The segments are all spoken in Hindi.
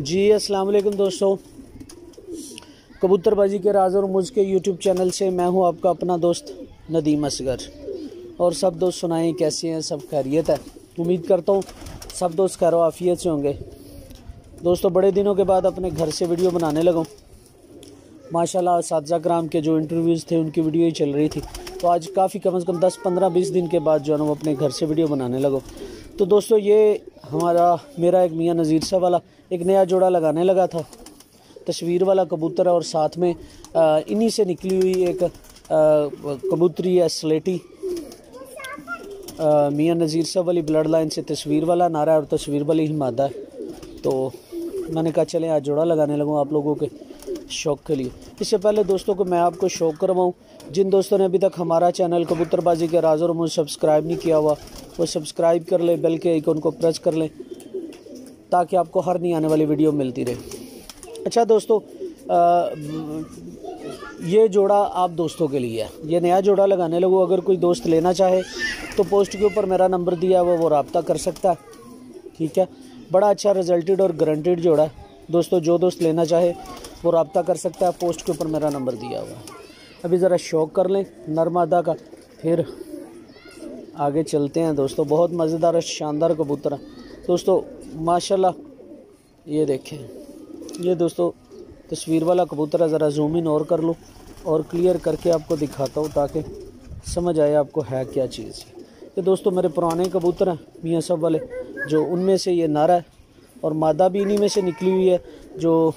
जी अस्सलाम वालेकुम दोस्तों, कबूतरबाजी के राज और मुझ के यूट्यूब चैनल से मैं हूं आपका अपना दोस्त नदीम असगर। और सब दोस्त सुनाएं कैसे हैं, सब खैरियत है। उम्मीद करता हूं सब दोस्त खैर आफियत से होंगे। दोस्तों बड़े दिनों के बाद अपने घर से वीडियो बनाने लगा माशाल्लाह। सादजा कराम के जो इंटरव्यूज़ थे उनकी वीडियो ही चल रही थी, तो आज काफ़ी कम से कम 10-15-20 दिन के बाद जो है ना वो अपने घर से वीडियो बनाने लगा। तो दोस्तों ये मेरा एक मियाँ नज़ीर साहब वाला एक नया जोड़ा लगाने लगा था, तस्वीर वाला कबूतर है और साथ में इन्हीं से निकली हुई एक कबूतरी है स्लेटी। मियाँ नज़ीर साहब वाली ब्लड लाइन से तस्वीर वाला नारा है और तस्वीर वाली ही मादा है। तो मैंने कहा चलें आज जोड़ा लगाने लगूँ आप लोगों के शौक़ के लिए। इससे पहले दोस्तों को मैं आपको शौक़ करवाऊँ, जिन दोस्तों ने अभी तक हमारा चैनल कबूतरबाजी के राज और मुझ सब्सक्राइब नहीं किया हुआ वो सब्सक्राइब कर ले, बेल के आइकन को प्रेस कर लें ताकि आपको हर नई आने वाली वीडियो मिलती रहे। अच्छा दोस्तों, ये जोड़ा आप दोस्तों के लिए है, ये नया जोड़ा लगाने लगो। अगर कोई दोस्त लेना चाहे तो पोस्ट के ऊपर मेरा नंबर दिया हुआ वो रब्ता कर सकता है, ठीक है। बड़ा अच्छा रिजल्टेड और गारंटेड जोड़ा है दोस्तों, जो दोस्त लेना चाहे वो रब्ता कर सकता है। पोस्ट के ऊपर मेरा नंबर दिया हुआ है। अभी ज़रा शौक़ कर लें नरमादा का, फिर आगे चलते हैं दोस्तों। बहुत मज़ेदार और शानदार कबूतर है दोस्तों माशाल्लाह। ये देखें, ये दोस्तों तस्वीर वाला कबूतर है। ज़रा जूम इन और कर लो और क्लियर करके आपको दिखाता हूँ ताकि समझ आए आपको है क्या चीज़। ये दोस्तों मेरे पुराने कबूतर हैं मियाँ साहब वाले, जो उनमें से ये नारा है और मादा भी इन्हीं में से निकली हुई है। जो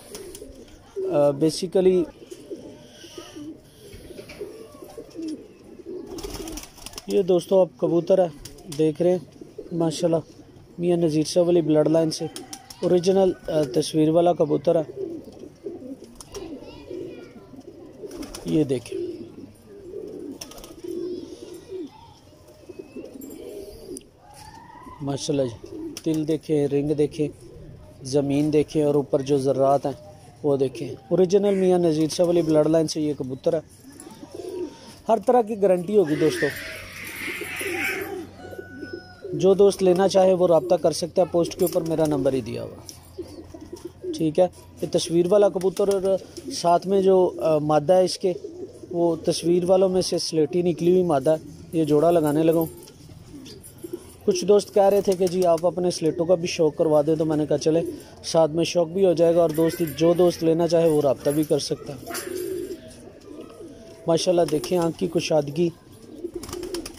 बेसिकली ये दोस्तों आप कबूतर है देख रहे हैं माशाल्लाह, मियाँ नज़ीर साहब वाली ब्लड लाइन से ओरिजिनल तस्वीर वाला कबूतर है। ये देखें, माशाल्लाह जी, तिल देखें, रिंग देखें, ज़मीन देखें और ऊपर जो ज़र्रात हैं वो देखें। ओरिजिनल मियाँ नज़ीर साहब वाली ब्लड लाइन से ये कबूतर है। हर तरह की गारंटी होगी दोस्तों। जो दोस्त लेना चाहे वो रब्ता कर सकता है, पोस्ट के ऊपर मेरा नंबर ही दिया हुआ, ठीक है। ये तस्वीर वाला कबूतर और साथ में जो मादा है इसके, वो तस्वीर वालों में से स्लेटी निकली हुई मादा है। ये जोड़ा लगाने लगा। कुछ दोस्त कह रहे थे कि जी आप अपने स्लेटों का भी शौक़ करवा दें, तो मैंने कहा चले साथ में शौक़ भी हो जाएगा और जो दोस्त लेना चाहे वो रब्ता भी कर सकता है। माशाल्लाह देखें आँख की कुशादगी,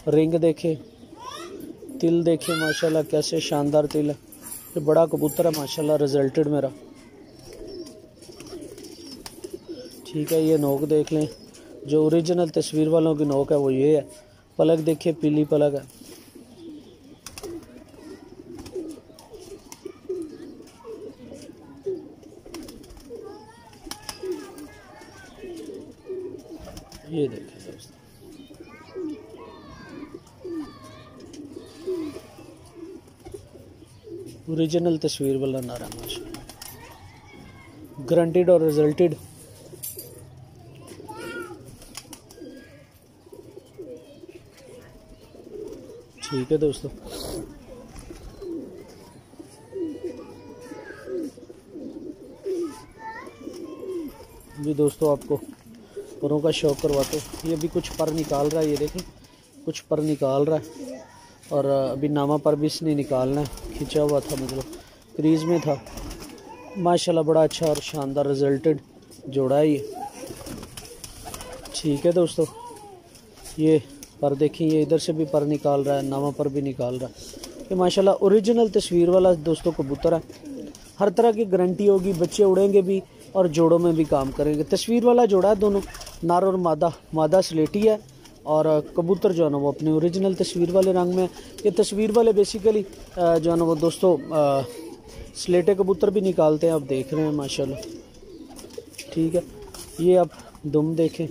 रिंग देखें, तिल देखें माशाल्लाह कैसे शानदार तिल है। ये बड़ा कबूतर है माशाल्लाह, रिजल्टेड मेरा, ठीक है। ये नोक देख लें, जो ओरिजिनल तस्वीर वालों की नोक है वो ये है। पलक देखिए, पीली पलक है। ये देखिए दोस्तों, ओरिजिनल तस्वीर वाला नारा माशाल्लाह, गारंटेड और रिजल्टेड। ठीक है दोस्तों, भी दोस्तों आपको परों का शौक़ करवाते। ये भी कुछ पर निकाल रहा है, ये देखें कुछ पर निकाल रहा है और अभी नामा पर भी इसने निकालना है। खिंचा हुआ था, मतलब क्रीज़ में था माशाल्लाह। बड़ा अच्छा और शानदार रिजल्टेड जोड़ा है ये, ठीक है दोस्तों। ये पर देखें, ये इधर से भी पर निकाल रहा है, नामा पर भी निकाल रहा है। ये माशाल्लाह ओरिजिनल तस्वीर वाला दोस्तों कबूतर है। हर तरह की गारंटी होगी, बच्चे उड़ेंगे भी और जोड़ों में भी काम करेंगे। तस्वीर वाला जोड़ा है दोनों, नार और मादा स्लेटी है और कबूतर जो है ना वो अपने ओरिजिनल तस्वीर वाले रंग में। ये तस्वीर वाले बेसिकली जो है ना वो दोस्तों स्लेटे कबूतर भी निकालते हैं, आप देख रहे हैं माशाल्लाह, ठीक है। ये आप दुम देखें,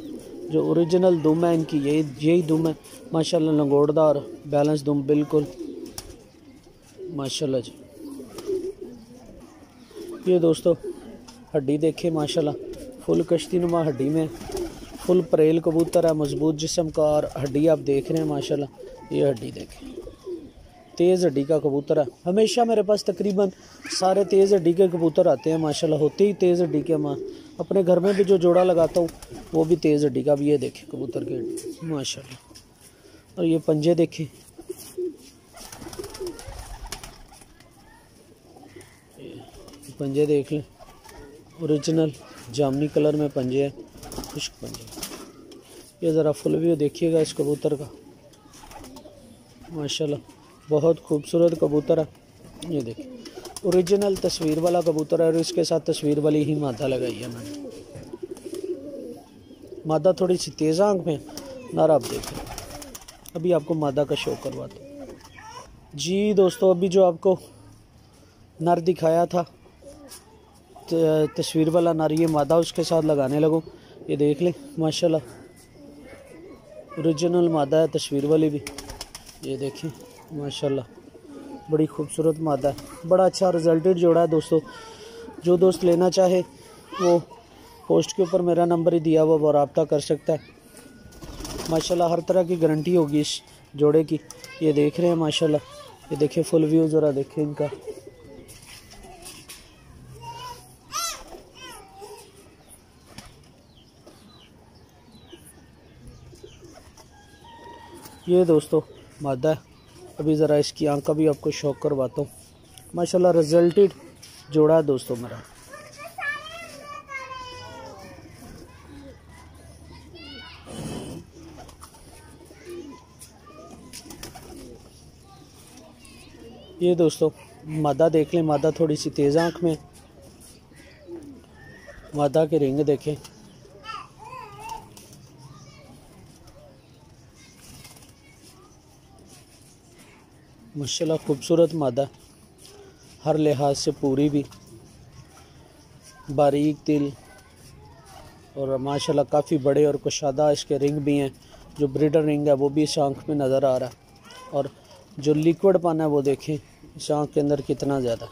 जो ओरिजिनल दुम है इनकी यही दुम है माशाल्लाह, लंगोड़दार बैलेंस दुम बिल्कुल माशाल्लाह जी। ये दोस्तों हड्डी देखें माशाल्लाह, फुल कश्ती नुमा हड्डी में, फुल परेल कबूतर है, मजबूत जिस्म का और हड्डी आप देख रहे हैं माशाल्लाह। ये हड्डी देखें, तेज़ हड्डी का कबूतर है। हमेशा मेरे पास तकरीबन सारे तेज़ हड्डी के कबूतर आते हैं माशाल्लाह, होते ही तेज़ हड्डी के। माँ अपने घर में भी जो जोड़ा लगाता हूँ वो भी तेज़ हड्डी का। भी ये देखे कबूतर के हड्डी माशाल्लाह। और ये पंजे देखे, पंजे देख लें, ओरिजिनल जामनी कलर में पंजे हैं, खुश्क पंजे। ये ज़रा फुल व्यू देखिएगा इस कबूतर का माशाल्लाह, बहुत खूबसूरत कबूतर है। ये देखिए ओरिजिनल तस्वीर वाला कबूतर है और इसके साथ तस्वीर वाली ही मादा लगाई है मैंने। मादा थोड़ी सी तेज़ आंख में, नर आप देख रहे हैं। अभी आपको मादा का शो करवाता हूँ जी दोस्तों। अभी जो आपको नर दिखाया था तस्वीर वाला नर, ये मादा उसके साथ लगाने लगो। ये देख लें माशाल्लाह, ओरिजिनल मादा है, तस्वीर वाली भी। ये देखें माशाल्लाह, बड़ी खूबसूरत मादा है। बड़ा अच्छा रिजल्टेड जोड़ा है दोस्तों। जो दोस्त लेना चाहे वो पोस्ट के ऊपर मेरा नंबर ही दिया हुआ, वो रब्ता कर सकता है। माशाल्लाह हर तरह की गारंटी होगी इस जोड़े की। ये देख रहे हैं माशाल्लाह, ये देखें फुल व्यू ज़रा देखें इनका। ये दोस्तों मादा है। अभी ज़रा इसकी आंख का भी आपको शौक करवाता हूँ। माशाल्लाह रिजल्टेड जोड़ा है दोस्तों मेरा। ये दोस्तों मादा देख लें, मादा थोड़ी सी तेज़ आंख में, मादा के रिंग देखें। माशाल्लाह खूबसूरत मादा, हर लिहाज से पूरी भी, बारीक तिल और माशाल्लाह काफ़ी बड़े और कुशादा इसके रिंग भी हैं। जो ब्रीडर रिंग है वो भी इस आँख में नज़र आ रहा है। और जो लिक्विड पाना है वो देखें इस आँख के अंदर कितना ज़्यादा।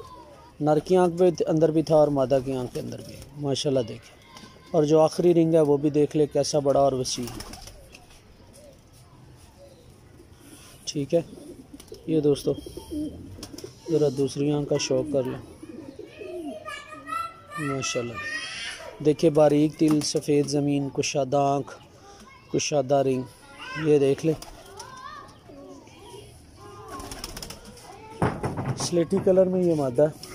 नर की आँख पे अंदर भी था और मादा की आँख के अंदर भी माशाल्लाह देखें। और जो आखिरी रिंग है वो भी देख ले कैसा बड़ा और वसी है। ठीक है, ये दोस्तों ज़रा दूसरी आँख का शौक कर लें माशाल्लाह। देखिए बारीक तिल, सफ़ेद ज़मीन, कुशादा आँख, कुशादा रिंग। ये देख लें स्लेटी कलर में ये मादा है।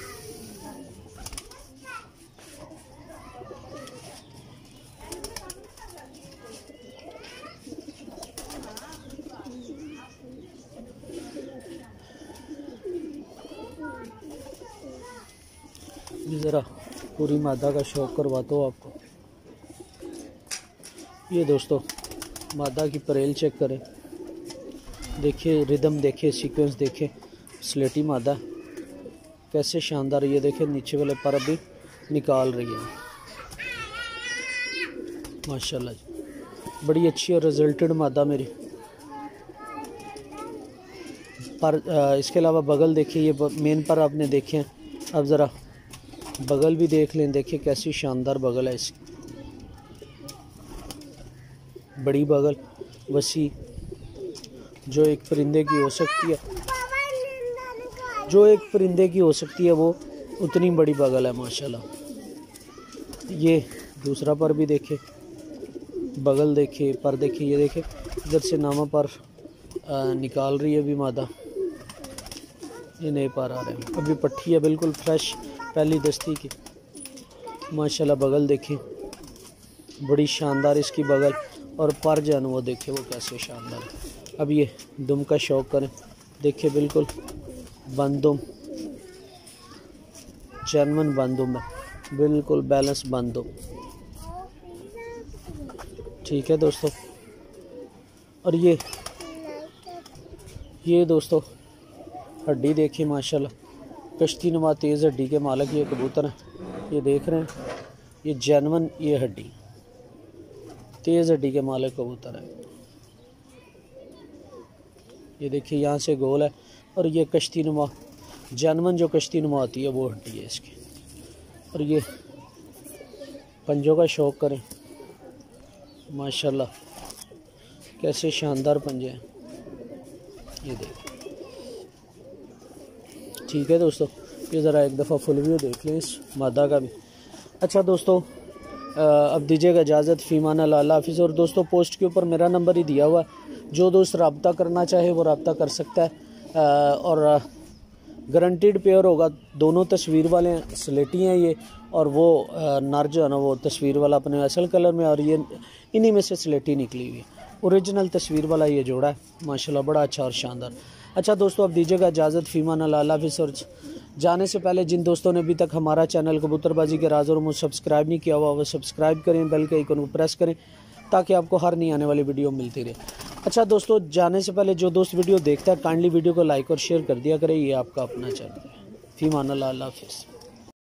ज़रा पूरी मादा का शौक करवाता हूँ आपको। ये दोस्तों मादा की परेल चेक करें, देखिए रिदम देखे, सीक्वेंस देखे। स्लेटी मादा कैसे शानदार। ये देखे नीचे वाले पर भी निकाल रही है माशाल्लाह जी, बड़ी अच्छी और रिजल्टेड मादा मेरी। पर इसके अलावा बगल देखिए, ये मेन पर आपने देखे हैं। अब ज़रा बगल भी देख लें, देखिए कैसी शानदार बगल है इसकी। बड़ी बगल, वसी, जो एक परिंदे की हो सकती है, जो एक परिंदे की हो सकती है वो उतनी बड़ी बगल है माशाल्लाह। ये दूसरा पर भी देखे, बगल देखे, पर देखे। ये देखे इधर से नामा पर निकाल रही है अभी मादा। ये नए पर आ रहे हैं, अभी पट्टी है बिल्कुल फ्रेश, पहली दस्ती की माशाल्लाह। बगल देखें बड़ी शानदार इसकी बगल, और पर जो है वो देखे वो कैसे शानदार है। अब ये दुम का शौक करें, देखिए बिल्कुल बंदुम, जेन्युइन बंदुम है, बिल्कुल बैलेंस बंदुम। ठीक है दोस्तों। और ये दोस्तों हड्डी देखिए माशाल्लाह, कश्ती नुमा तेज़ हड्डी के मालिक ये कबूतर हैं। ये देख रहे हैं, ये जेन्युइन ये हड्डी तेज़ हड्डी के मालिक कबूतर है। ये देखिए यहाँ से गोल है, और ये कश्ती नुमा जेन्युइन जो कश्ती नुमा आती है वो हड्डी है इसकी। और ये पंजों का शौक करें माशाल्लाह, कैसे शानदार पंजे हैं। ये देखिए ठीक है दोस्तों, ये ज़रा एक दफ़ा फुल व्यू देख लें इस मादा का भी। अच्छा दोस्तों, अब दीजिएगा इजाज़त, फ़ीमान अल्लाह हाफ़िज़। और दोस्तों पोस्ट के ऊपर मेरा नंबर ही दिया हुआ है, जो दोस्त रब्ता करना चाहे वो रब्ता कर सकता है। और गारंटीड पेयर होगा, दोनों तस्वीर वाले स्लेटी हैं ये, और वो नर जो है ना वो तस्वीर वाला अपने असल कलर में, और ये इन्हीं में से स्लेटी निकली हुई है। ओरिजिनल तस्वीर वाला ये जोड़ा है माशाल्लाह, बड़ा अच्छा और शानदार। अच्छा दोस्तों, अब दीजिएगा इजाज़त, फ़ीमान अल्लाह हाफ़िज़। और जाने से पहले जिन दोस्तों ने अभी तक हमारा चैनल कबूतरबाजी के राज़ और मुझ सब्सक्राइब नहीं किया हुआ, वो सब्सक्राइब करें, बेल के आइकन को प्रेस करें ताकि आपको हर नई आने वाली वीडियो मिलती रहे। अच्छा दोस्तों, जाने से पहले जो दोस्त वीडियो देखता है काइंडली वीडियो को लाइक और शेयर कर दिया करें, ये आपका अपना चैनल है। फ़ीमान अल्लाह हाफ़िज़।